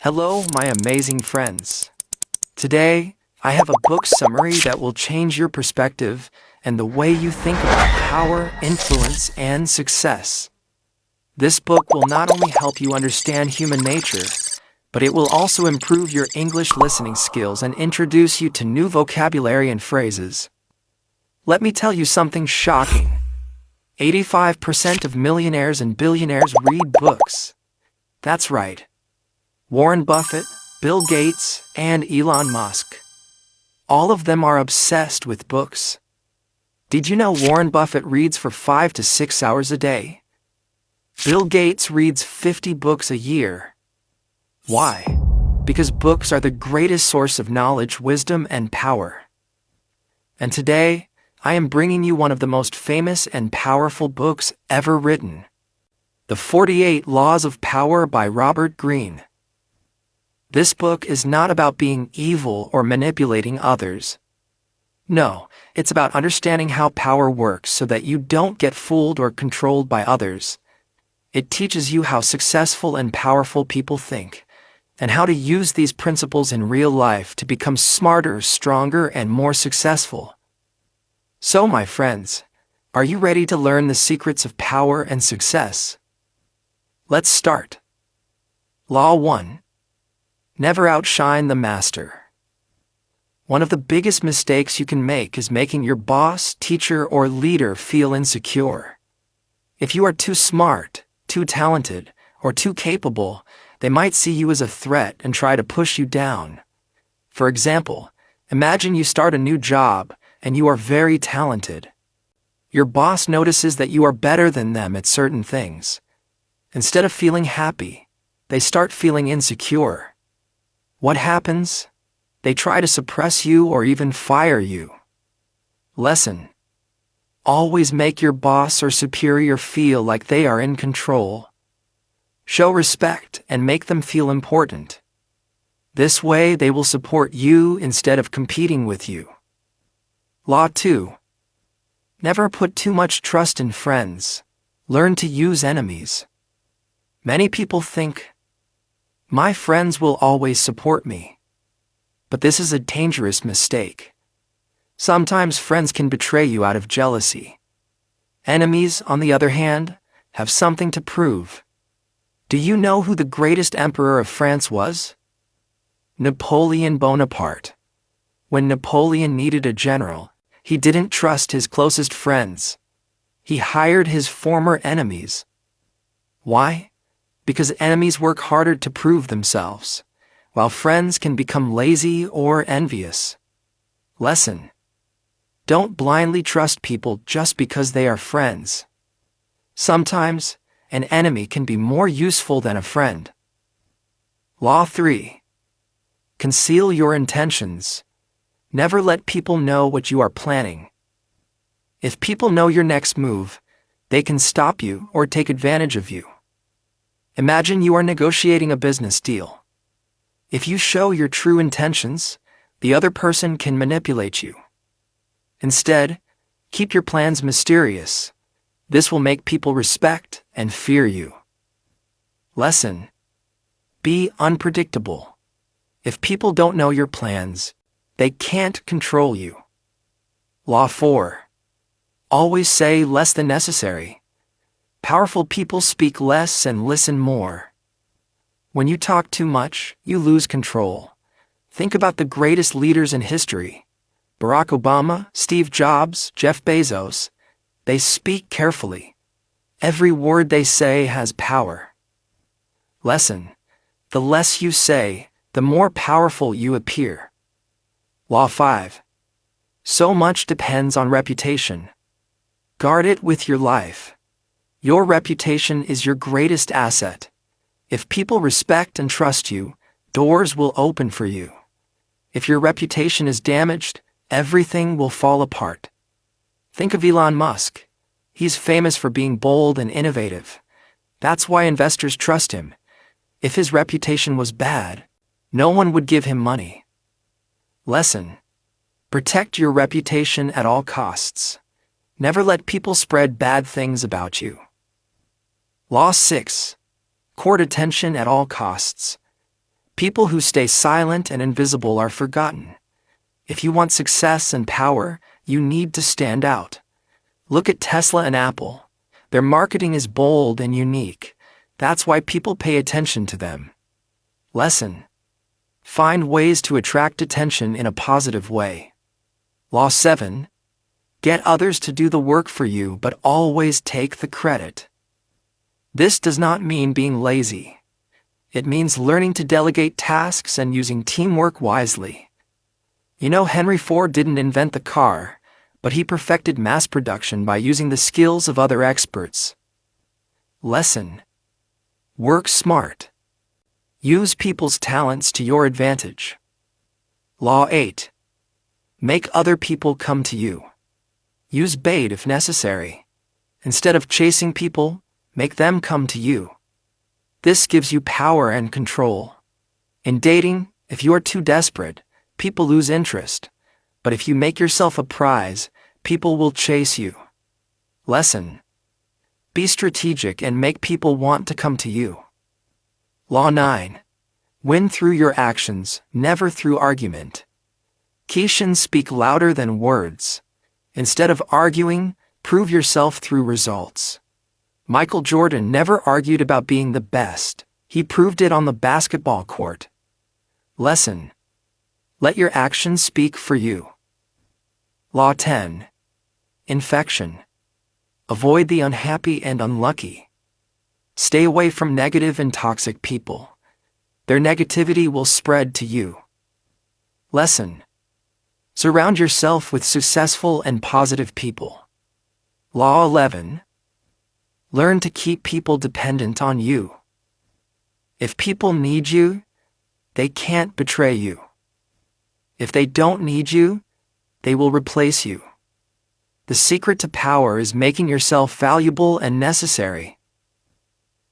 Hello, my amazing friends. Today, I have a book summary that will change your perspective and the way you think about power, influence, and success. This book will not only help you understand human nature, but it will also improve your English listening skills and introduce you to new vocabulary and phrases. Let me tell you something shocking. 85% of millionaires and billionaires read books. That's right. Warren Buffett, Bill Gates, and Elon Musk. All of them are obsessed with books. Did you know Warren Buffett reads for 5 to 6 hours a day? Bill Gates reads 50 books a year. Why? Because books are the greatest source of knowledge, wisdom, and power. And today, I am bringing you one of the most famous and powerful books ever written. The 48 Laws of Power by Robert Greene. This book is not about being evil or manipulating others. No, it's about understanding how power works so that you don't get fooled or controlled by others. It teaches you how successful and powerful people think, and how to use these principles in real life to become smarter, stronger, and more successful. So, my friends, are you ready to learn the secrets of power and success? Let's start. Law 1. Never outshine the master. One of the biggest mistakes you can make is making your boss, teacher, or leader feel insecure. If you are too smart, too talented, or too capable, they might see you as a threat and try to push you down. For example, imagine you start a new job and you are very talented. Your boss notices that you are better than them at certain things. Instead of feeling happy, they start feeling insecure. What happens? They try to suppress you or even fire you. Lesson: always make your boss or superior feel like they are in control. Show respect and make them feel important. This way they will support you instead of competing with you. Law 2. Never put too much trust in friends. Learn to use enemies. Many people think, my friends will always support me. But this is a dangerous mistake. Sometimes friends can betray you out of jealousy. Enemies, on the other hand, have something to prove. Do you know who the greatest emperor of France was? Napoleon Bonaparte. When Napoleon needed a general, he didn't trust his closest friends. He hired his former enemies. Why? Because enemies work harder to prove themselves, while friends can become lazy or envious. Lesson: don't blindly trust people just because they are friends. Sometimes, an enemy can be more useful than a friend. Law 3. Conceal your intentions. Never let people know what you are planning. If people know your next move, they can stop you or take advantage of you. Imagine you are negotiating a business deal. If you show your true intentions, the other person can manipulate you. Instead, keep your plans mysterious. This will make people respect and fear you. Lesson: be unpredictable. If people don't know your plans, they can't control you. Law 4. Always say less than necessary. Powerful people speak less and listen more. When you talk too much, you lose control. Think about the greatest leaders in history. Barack Obama, Steve Jobs, Jeff Bezos. They speak carefully. Every word they say has power. Lesson: the less you say, the more powerful you appear. Law 5. So much depends on reputation. Guard it with your life. Your reputation is your greatest asset. If people respect and trust you, doors will open for you. If your reputation is damaged, everything will fall apart. Think of Elon Musk. He's famous for being bold and innovative. That's why investors trust him. If his reputation was bad, no one would give him money. Lesson: protect your reputation at all costs. Never let people spread bad things about you. Law 6. Court attention at all costs. People who stay silent and invisible are forgotten. If you want success and power, you need to stand out. Look at Tesla and Apple. Their marketing is bold and unique. That's why people pay attention to them. Lesson: find ways to attract attention in a positive way. Law 7. Get others to do the work for you, but always take the credit. This does not mean being lazy. It means learning to delegate tasks and using teamwork wisely. You know, Henry Ford didn't invent the car, but he perfected mass production by using the skills of other experts. Lesson: work smart. Use people's talents to your advantage. Law 8. Make other people come to you. Use bait if necessary. Instead of chasing people, make them come to you. This gives you power and control. In dating, if you are too desperate, people lose interest. But if you make yourself a prize, people will chase you. Lesson: be strategic and make people want to come to you. Law 9. Win through your actions, never through argument. Actions speak louder than words. Instead of arguing, prove yourself through results. Michael Jordan never argued about being the best. He proved it on the basketball court. Lesson: let your actions speak for you. Law 10. Infection. Avoid the unhappy and unlucky. Stay away from negative and toxic people. Their negativity will spread to you. Lesson: surround yourself with successful and positive people. Law 11. Learn to keep people dependent on you. If people need you, they can't betray you. If they don't need you, they will replace you. The secret to power is making yourself valuable and necessary.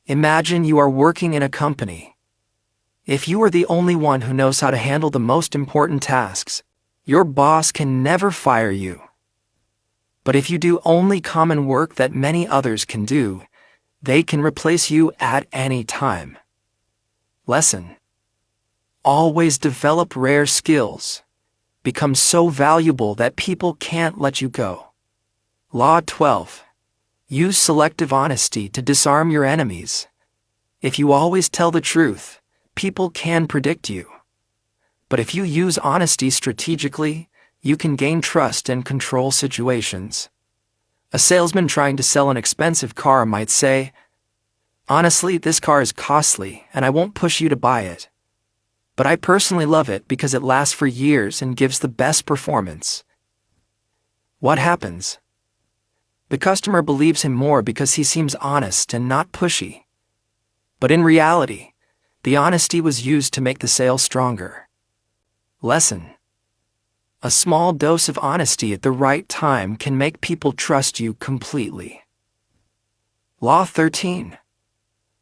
Imagine you are working in a company. If you are the only one who knows how to handle the most important tasks, your boss can never fire you. But if you do only common work that many others can do, they can replace you at any time. Lesson: always develop rare skills. Become so valuable that people can't let you go. Law 12. Use selective honesty to disarm your enemies. If you always tell the truth, people can predict you. But if you use honesty strategically, you can gain trust and control situations. A salesman trying to sell an expensive car might say, "Honestly, this car is costly and I won't push you to buy it. But I personally love it because it lasts for years and gives the best performance." What happens? The customer believes him more because he seems honest and not pushy. But in reality, the honesty was used to make the sale stronger. Lesson: a small dose of honesty at the right time can make people trust you completely. Law 13.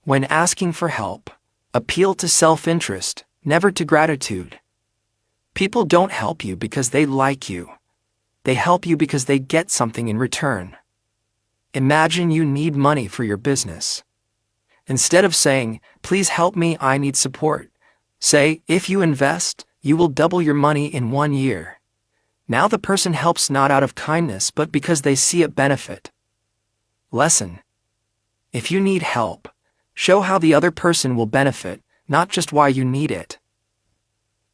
When asking for help, appeal to self-interest, never to gratitude. People don't help you because they like you. They help you because they get something in return. Imagine you need money for your business. Instead of saying, "Please help me, I need support," say, "If you invest, you will double your money in 1 year." Now the person helps not out of kindness but because they see a benefit. Lesson: if you need help, show how the other person will benefit, not just why you need it.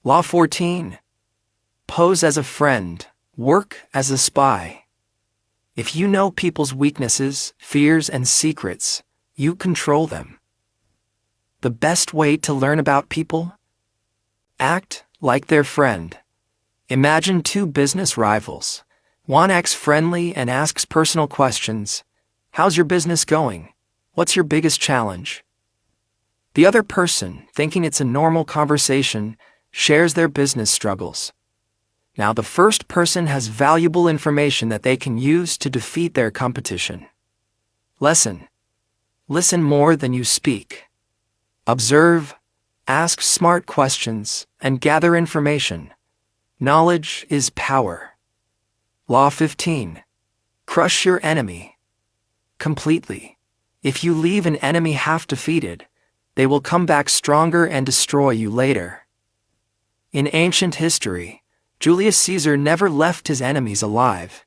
Law 14. Pose as a friend, work as a spy. If you know people's weaknesses, fears, and secrets, you control them. The best way to learn about people? Act like their friend. Imagine 2 business rivals. One acts friendly and asks personal questions. "How's your business going? What's your biggest challenge?" The other person, thinking it's a normal conversation, shares their business struggles. Now the first person has valuable information that they can use to defeat their competition. Lesson: listen more than you speak. Observe, ask smart questions, and gather information. Knowledge is power. Law 15. Crush your enemy completely. If you leave an enemy half defeated, they will come back stronger and destroy you later. In ancient history, Julius Caesar never left his enemies alive.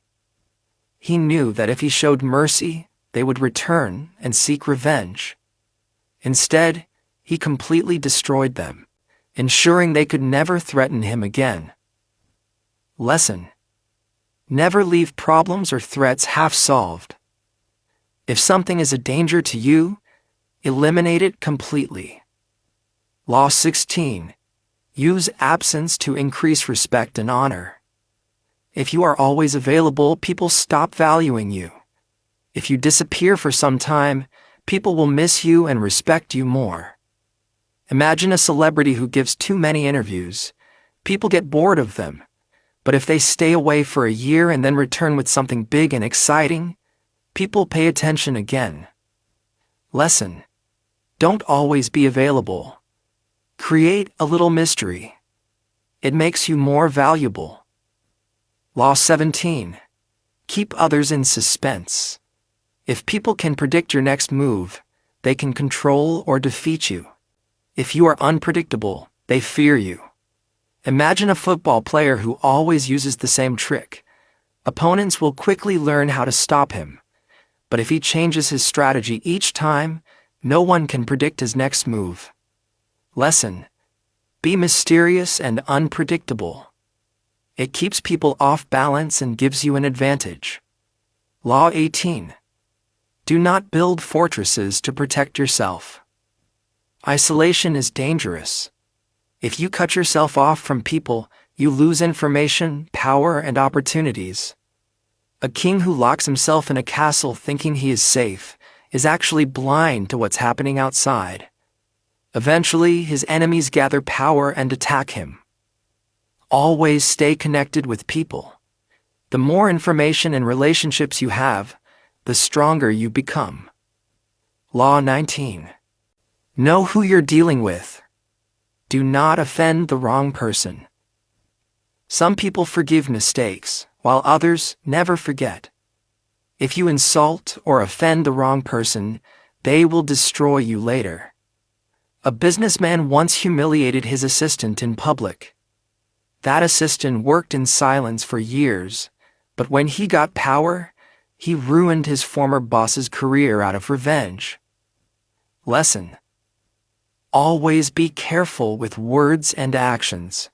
He knew that if he showed mercy, they would return and seek revenge. Instead, he completely destroyed them, ensuring they could never threaten him again. Lesson: never leave problems or threats half-solved. If something is a danger to you, eliminate it completely. Law 16. Use absence to increase respect and honor. If you are always available, people stop valuing you. If you disappear for some time, people will miss you and respect you more. Imagine a celebrity who gives too many interviews. People get bored of them. But if they stay away for a year and then return with something big and exciting, people pay attention again. Lesson: don't always be available. Create a little mystery. It makes you more valuable. Law 17. Keep others in suspense. If people can predict your next move, they can control or defeat you. If you are unpredictable, they fear you. Imagine a football player who always uses the same trick. Opponents will quickly learn how to stop him. But if he changes his strategy each time, no one can predict his next move. Lesson: be mysterious and unpredictable. It keeps people off balance and gives you an advantage. Law 18. Do not build fortresses to protect yourself. Isolation is dangerous. If you cut yourself off from people, you lose information, power, and opportunities. A king who locks himself in a castle thinking he is safe is actually blind to what's happening outside. Eventually, his enemies gather power and attack him. Always stay connected with people. The more information and relationships you have, the stronger you become. Law 19. Know who you're dealing with. Do not offend the wrong person. Some people forgive mistakes, while others never forget. If you insult or offend the wrong person, they will destroy you later. A businessman once humiliated his assistant in public. That assistant worked in silence for years, but when he got power, he ruined his former boss's career out of revenge. Lesson: always be careful with words and actions.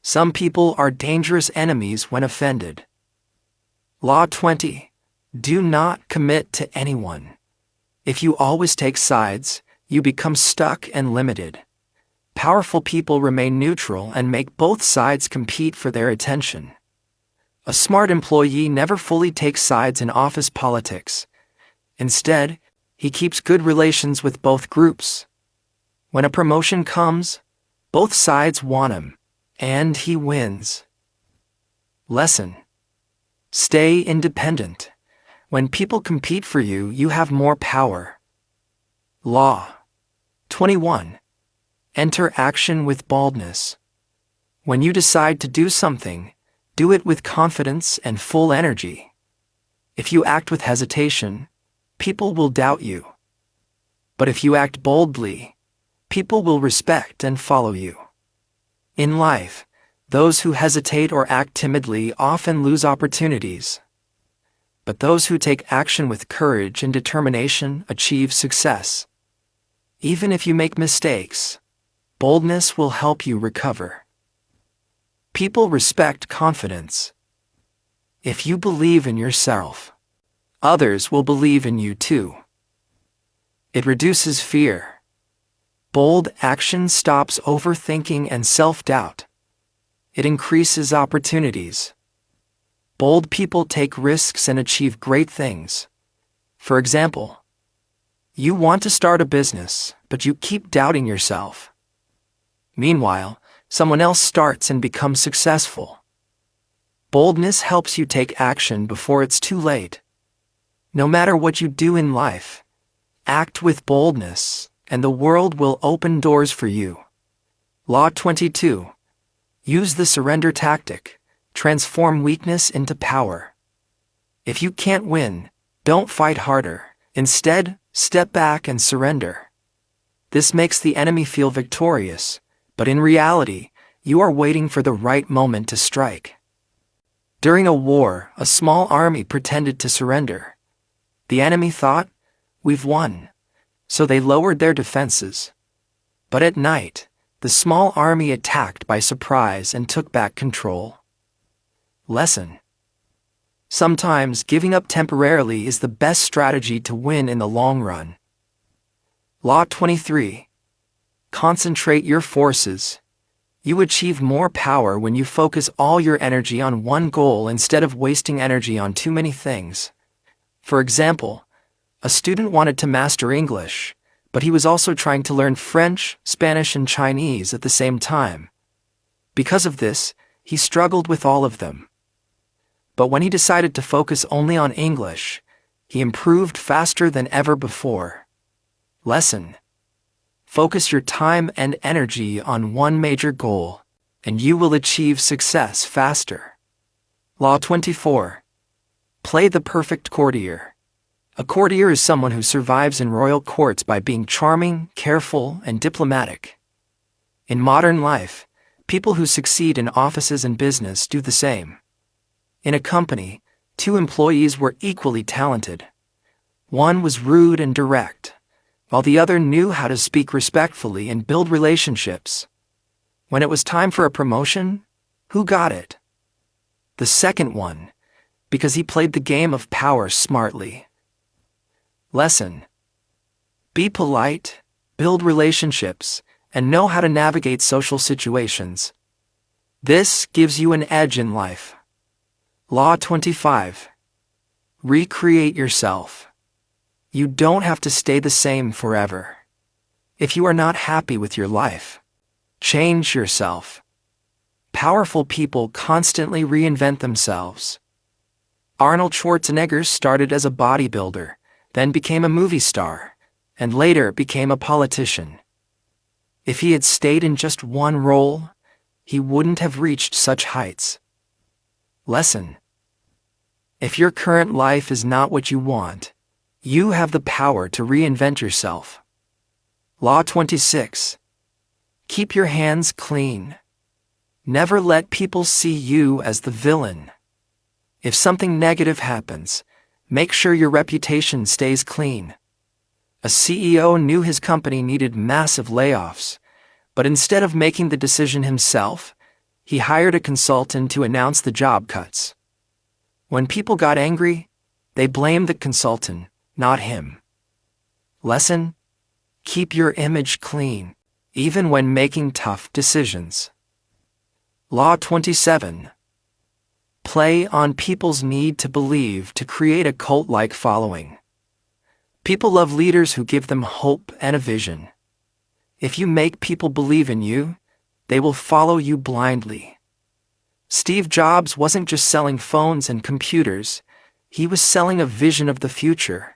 Some people are dangerous enemies when offended. Law 20. Do not commit to anyone. If you always take sides, you become stuck and limited. Powerful people remain neutral and make both sides compete for their attention. A smart employee never fully takes sides in office politics. Instead, he keeps good relations with both groups. When a promotion comes, both sides want him, and he wins. Lesson: stay independent. When people compete for you, you have more power. Law 21. Enter action with boldness. When you decide to do something, do it with confidence and full energy. If you act with hesitation, people will doubt you. But if you act boldly, people will respect and follow you. In life, those who hesitate or act timidly often lose opportunities. But those who take action with courage and determination achieve success. Even if you make mistakes, boldness will help you recover. People respect confidence. If you believe in yourself, others will believe in you too. It reduces fear. Bold action stops overthinking and self-doubt. It increases opportunities. Bold people take risks and achieve great things. For example, you want to start a business, but you keep doubting yourself. Meanwhile, someone else starts and becomes successful. Boldness helps you take action before it's too late. No matter what you do in life, act with boldness, and the world will open doors for you. Law 22. Use the surrender tactic. Transform weakness into power. If you can't win, don't fight harder. Instead, step back and surrender. This makes the enemy feel victorious, but in reality, you are waiting for the right moment to strike. During a war, a small army pretended to surrender. The enemy thought, "We've won," so they lowered their defenses. But at night, the small army attacked by surprise and took back control. Lesson: sometimes giving up temporarily is the best strategy to win in the long run. Law 23. Concentrate your forces. You achieve more power when you focus all your energy on one goal instead of wasting energy on too many things. For example, a student wanted to master English, but he was also trying to learn French, Spanish, and Chinese at the same time. Because of this, he struggled with all of them. But when he decided to focus only on English, he improved faster than ever before. Lesson: focus your time and energy on one major goal, and you will achieve success faster. Law 24. Play the perfect courtier. A courtier is someone who survives in royal courts by being charming, careful, and diplomatic. In modern life, people who succeed in offices and business do the same. In a company, 2 employees were equally talented. One was rude and direct, while the other knew how to speak respectfully and build relationships. When it was time for a promotion, who got it? The second one, because he played the game of power smartly. Lesson: be polite, build relationships, and know how to navigate social situations. This gives you an edge in life. Law 25. Recreate yourself. You don't have to stay the same forever. If you are not happy with your life, change yourself. Powerful people constantly reinvent themselves. Arnold Schwarzenegger started as a bodybuilder, then became a movie star, and later became a politician. If he had stayed in just one role, he wouldn't have reached such heights. Lesson: if your current life is not what you want, you have the power to reinvent yourself. Law 26. Keep your hands clean. Never let people see you as the villain. If something negative happens, make sure your reputation stays clean. A CEO knew his company needed massive layoffs, but instead of making the decision himself, he hired a consultant to announce the job cuts. When people got angry, they blamed the consultant, not him. Lesson: keep your image clean, even when making tough decisions. Law 27. Play on people's need to believe to create a cult-like following. People love leaders who give them hope and a vision. If you make people believe in you, they will follow you blindly. Steve Jobs wasn't just selling phones and computers, he was selling a vision of the future.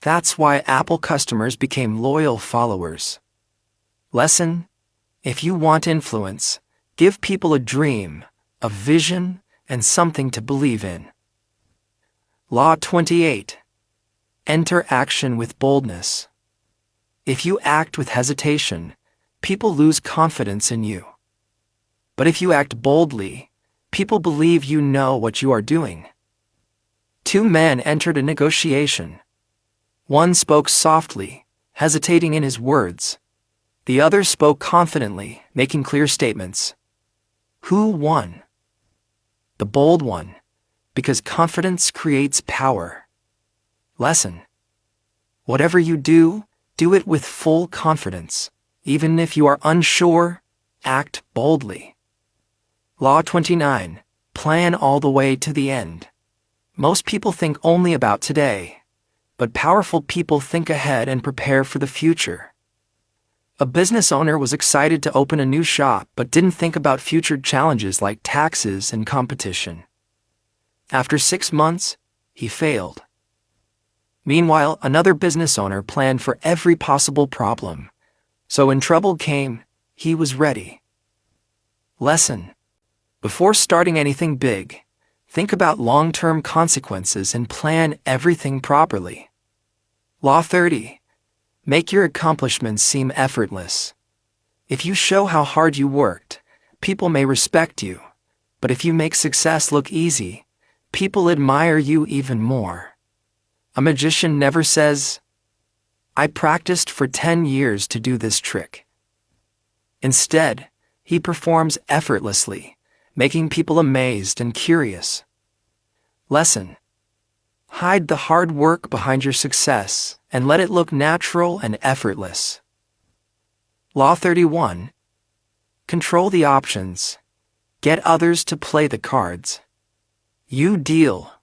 That's why Apple customers became loyal followers. Lesson: if you want influence, give people a dream, a vision, and something to believe in. Law 28. Enter action with boldness. If you act with hesitation, people lose confidence in you. But if you act boldly, people believe you know what you are doing. 2 men entered a negotiation. One spoke softly, hesitating in his words. The other spoke confidently, making clear statements. Who won? The bold one, because confidence creates power. Lesson: whatever you do, do it with full confidence. Even if you are unsure, act boldly. Law 29. Plan all the way to the end. Most people think only about today, but powerful people think ahead and prepare for the future. A business owner was excited to open a new shop but didn't think about future challenges like taxes and competition. After 6 months, he failed. Meanwhile, another business owner planned for every possible problem, so when trouble came, he was ready. Lesson: before starting anything big, think about long-term consequences and plan everything properly. Law 30. Make your accomplishments seem effortless. If you show how hard you worked, people may respect you. But if you make success look easy, people admire you even more. A magician never says, "I practiced for 10 years to do this trick." Instead, he performs effortlessly, making people amazed and curious. Lesson: hide the hard work behind your success and let it look natural and effortless. Law 31. Control the options. Get others to play the cards. You deal.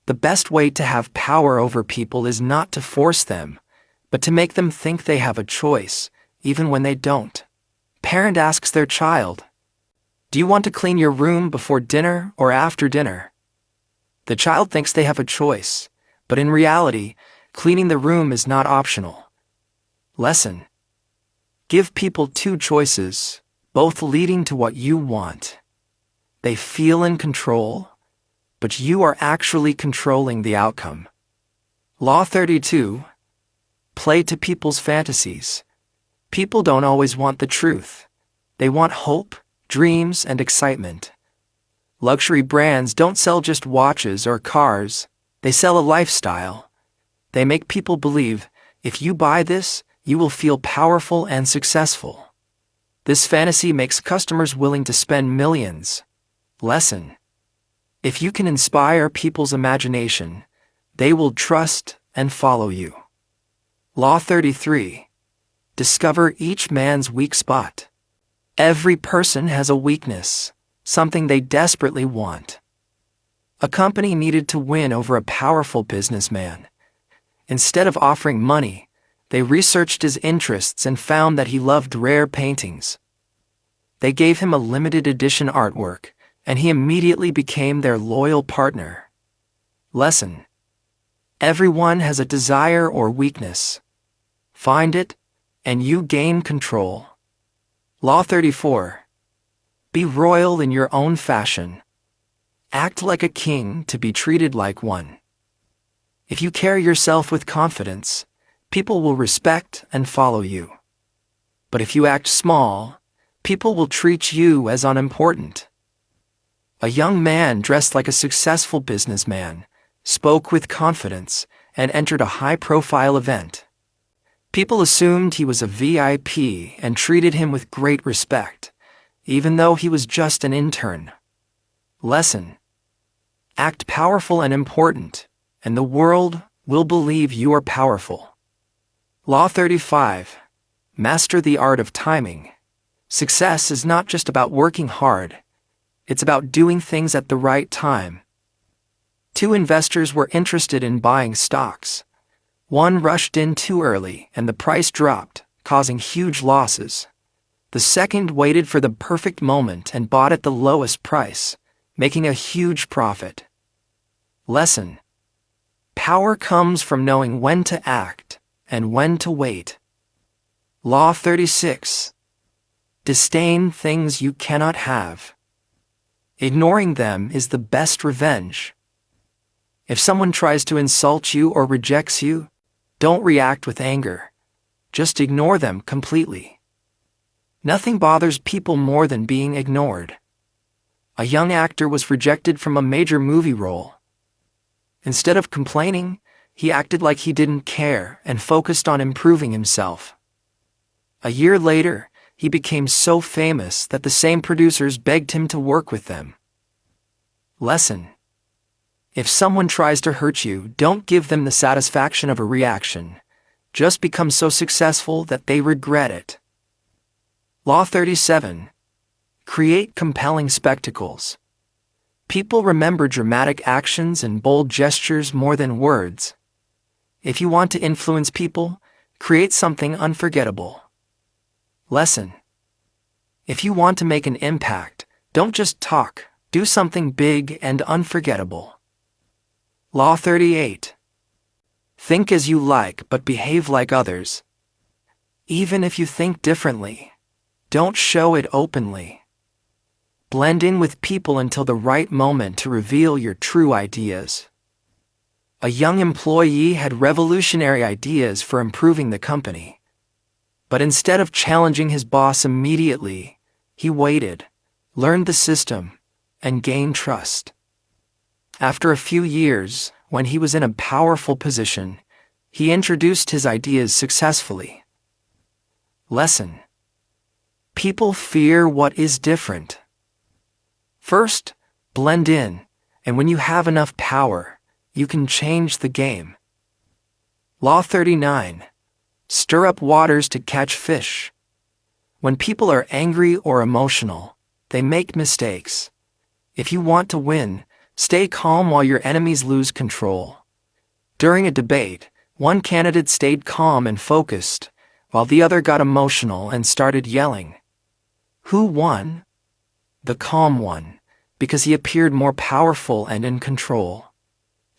The best way to have power over people is not to force them, but to make them think they have a choice, even when they don't. Parent asks their child, "Do you want to clean your room before dinner or after dinner?" The child thinks they have a choice, but in reality, cleaning the room is not optional. Lesson: give people two choices, both leading to what you want. They feel in control, but you are actually controlling the outcome. Law 32. Play to people's fantasies. People don't always want the truth. They want hope, dreams, and excitement. Luxury brands don't sell just watches or cars, they sell a lifestyle. They make people believe, if you buy this, you will feel powerful and successful. This fantasy makes customers willing to spend millions. Lesson: if you can inspire people's imagination, they will trust and follow you. Law 33. Discover each man's weak spot. Every person has a weakness, something they desperately want. A company needed to win over a powerful businessman. Instead of offering money, they researched his interests and found that he loved rare paintings. They gave him a limited edition artwork, and he immediately became their loyal partner. Lesson: everyone has a desire or weakness. Find it, and you gain control. Law 34. Be royal in your own fashion. Act like a king to be treated like one. If you carry yourself with confidence, people will respect and follow you. But if you act small, people will treat you as unimportant. A young man dressed like a successful businessman spoke with confidence and entered a high-profile event. People assumed he was a VIP and treated him with great respect, even though he was just an intern. Lesson: act powerful and important, and the world will believe you are powerful. Law 35. Master the art of timing. Success is not just about working hard. It's about doing things at the right time. Two investors were interested in buying stocks. One rushed in too early and the price dropped, causing huge losses. The second waited for the perfect moment and bought at the lowest price, making a huge profit. Lesson: power comes from knowing when to act and when to wait. Law 36. Disdain things you cannot have. Ignoring them is the best revenge. If someone tries to insult you or rejects you, don't react with anger. Just ignore them completely. Nothing bothers people more than being ignored. A young actor was rejected from a major movie role. Instead of complaining, he acted like he didn't care and focused on improving himself. A year later, he became so famous that the same producers begged him to work with them. Lesson: if someone tries to hurt you, don't give them the satisfaction of a reaction. Just become so successful that they regret it. Law 37. Create compelling spectacles. People remember dramatic actions and bold gestures more than words. If you want to influence people, create something unforgettable. Lesson: if you want to make an impact, don't just talk, do something big and unforgettable. Law 38. Think as you like but behave like others. Even if you think differently, don't show it openly. Blend in with people until the right moment to reveal your true ideas. A young employee had revolutionary ideas for improving the company. But instead of challenging his boss immediately, he waited, learned the system, and gained trust. After a few years, when he was in a powerful position, he introduced his ideas successfully. Lesson: people fear what is different. First, blend in, and when you have enough power, you can change the game. Law 39. Stir up waters to catch fish. When people are angry or emotional, they make mistakes. If you want to win, stay calm while your enemies lose control. During a debate, one candidate stayed calm and focused, while the other got emotional and started yelling. Who won? The calm one, because he appeared more powerful and in control.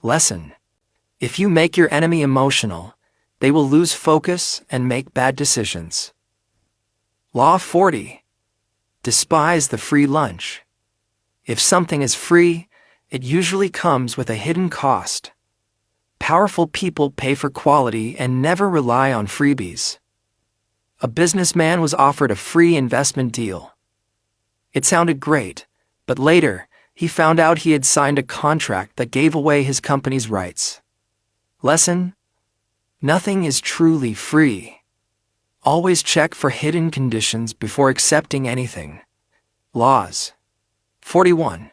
Lesson: if you make your enemy emotional, they will lose focus and make bad decisions. Law 40. Despise the free lunch. If something is free, it usually comes with a hidden cost. Powerful people pay for quality and never rely on freebies. A businessman was offered a free investment deal. It sounded great, but later, he found out he had signed a contract that gave away his company's rights. Lesson: nothing is truly free. Always check for hidden conditions before accepting anything. Laws 41.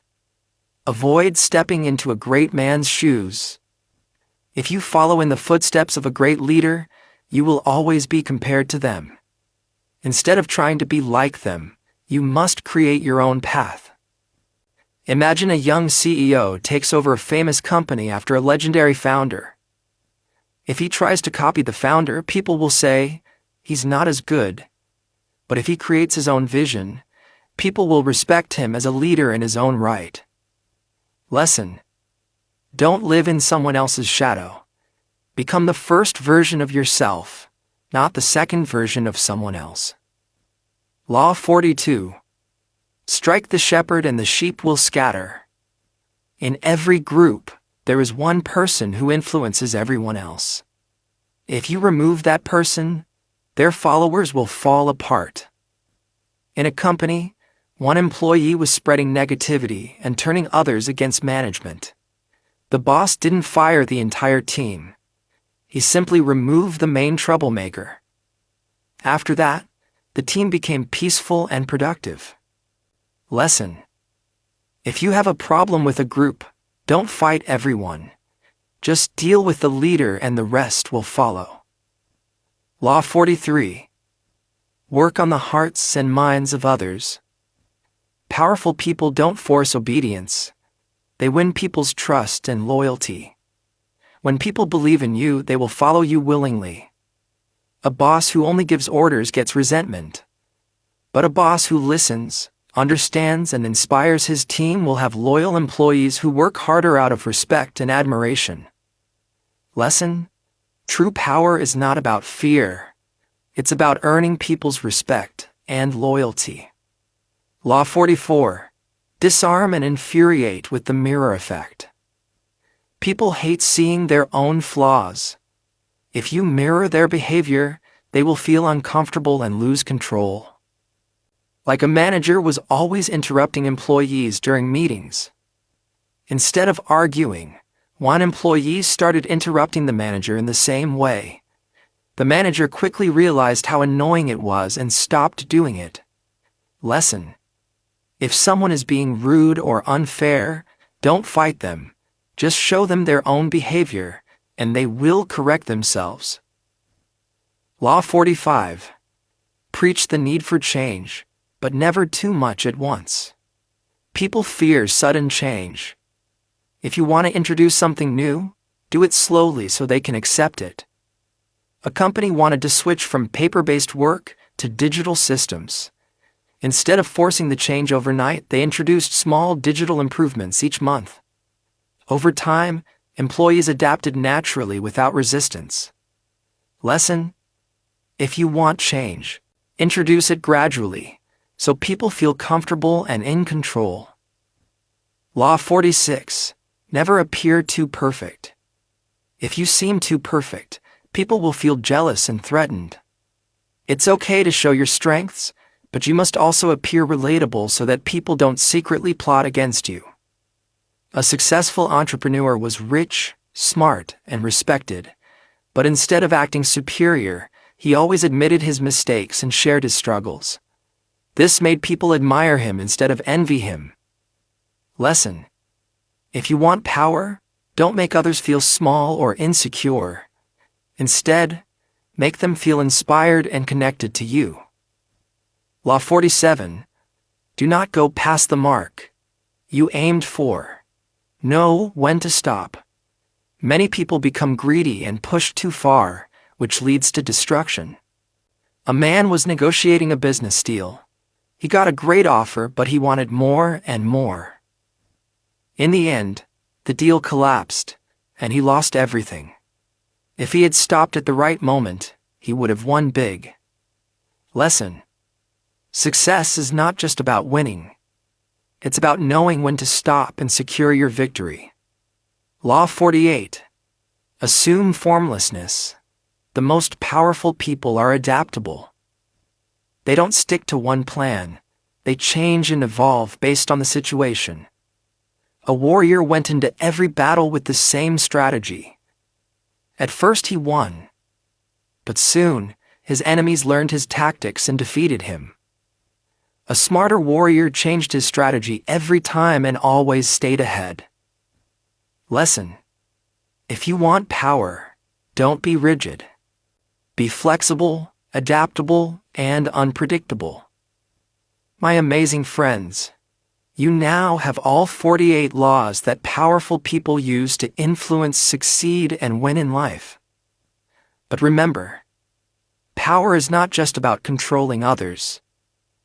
Avoid stepping into a great man's shoes. If you follow in the footsteps of a great leader, you will always be compared to them. Instead of trying to be like them, you must create your own path. Imagine a young CEO takes over a famous company after a legendary founder. If he tries to copy the founder, people will say, he's not as good. But if he creates his own vision, people will respect him as a leader in his own right. Lesson: don't live in someone else's shadow. Become the first version of yourself, not the second version of someone else. Law 42. Strike the shepherd and the sheep will scatter. In every group, there is one person who influences everyone else. If you remove that person, their followers will fall apart. In a company, one employee was spreading negativity and turning others against management. The boss didn't fire the entire team. He simply removed the main troublemaker. After that, the team became peaceful and productive. Lesson: if you have a problem with a group, don't fight everyone. Just deal with the leader and the rest will follow. Law 43. Work on the hearts and minds of others. Powerful people don't force obedience. They win people's trust and loyalty. When people believe in you, they will follow you willingly. A boss who only gives orders gets resentment. But a boss who listens, understands, and inspires his team will have loyal employees who work harder out of respect and admiration. Lesson: true power is not about fear. It's about earning people's respect and loyalty. Law 44. Disarm and infuriate with the mirror effect. People hate seeing their own flaws. If you mirror their behavior, they will feel uncomfortable and lose control. Like a manager was always interrupting employees during meetings. Instead of arguing, one employee started interrupting the manager in the same way. The manager quickly realized how annoying it was and stopped doing it. Lesson: if someone is being rude or unfair, don't fight them. Just show them their own behavior, and they will correct themselves. Law 45. Preach the need for change, but never too much at once. People fear sudden change. If you want to introduce something new, do it slowly so they can accept it. A company wanted to switch from paper-based work to digital systems. Instead of forcing the change overnight, they introduced small digital improvements each month. Over time, employees adapted naturally without resistance. Lesson: if you want change, introduce it gradually, so people feel comfortable and in control. Law 46. Never appear too perfect. If you seem too perfect, people will feel jealous and threatened. It's okay to show your strengths, but you must also appear relatable so that people don't secretly plot against you. A successful entrepreneur was rich, smart, and respected, but instead of acting superior, he always admitted his mistakes and shared his struggles. This made people admire him instead of envy him. Lesson: if you want power, don't make others feel small or insecure. Instead, make them feel inspired and connected to you. Law 47. Do not go past the mark you aimed for. Know when to stop. Many people become greedy and push too far, which leads to destruction. A man was negotiating a business deal. He got a great offer, but he wanted more and more. In the end, the deal collapsed, and he lost everything. If he had stopped at the right moment, he would have won big. Lesson: success is not just about winning. It's about knowing when to stop and secure your victory. Law 48. Assume formlessness. The most powerful people are adaptable. They don't stick to one plan. They change and evolve based on the situation. A warrior went into every battle with the same strategy. At first he won, but soon his enemies learned his tactics and defeated him. A smarter warrior changed his strategy every time and always stayed ahead. Lesson: if you want power, don't be rigid. Be flexible, adaptable, and unpredictable. My amazing friends, you now have all 48 laws that powerful people use to influence, succeed, and win in life. But remember, power is not just about controlling others.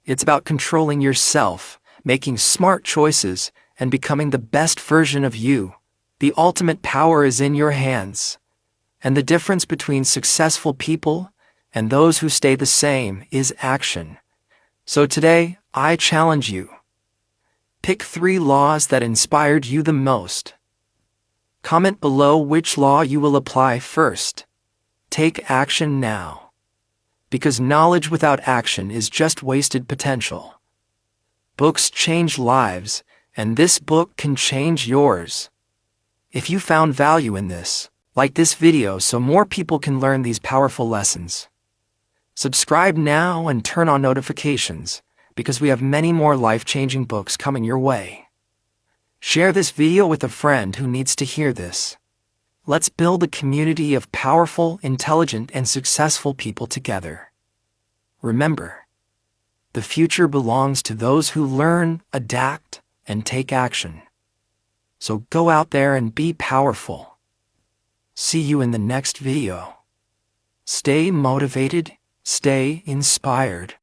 It's about controlling yourself, making smart choices, and becoming the best version of you. The ultimate power is in your hands. And the difference between successful people and those who stay the same is action. So today, I challenge you. Pick 3 laws that inspired you the most. Comment below which law you will apply first. Take action now. Because knowledge without action is just wasted potential. Books change lives, and this book can change yours. If you found value in this, like this video so more people can learn these powerful lessons. Subscribe now and turn on notifications, because we have many more life-changing books coming your way. Share this video with a friend who needs to hear this. Let's build a community of powerful, intelligent, and successful people together. Remember, the future belongs to those who learn, adapt, and take action. So go out there and be powerful. See you in the next video. Stay motivated, stay inspired.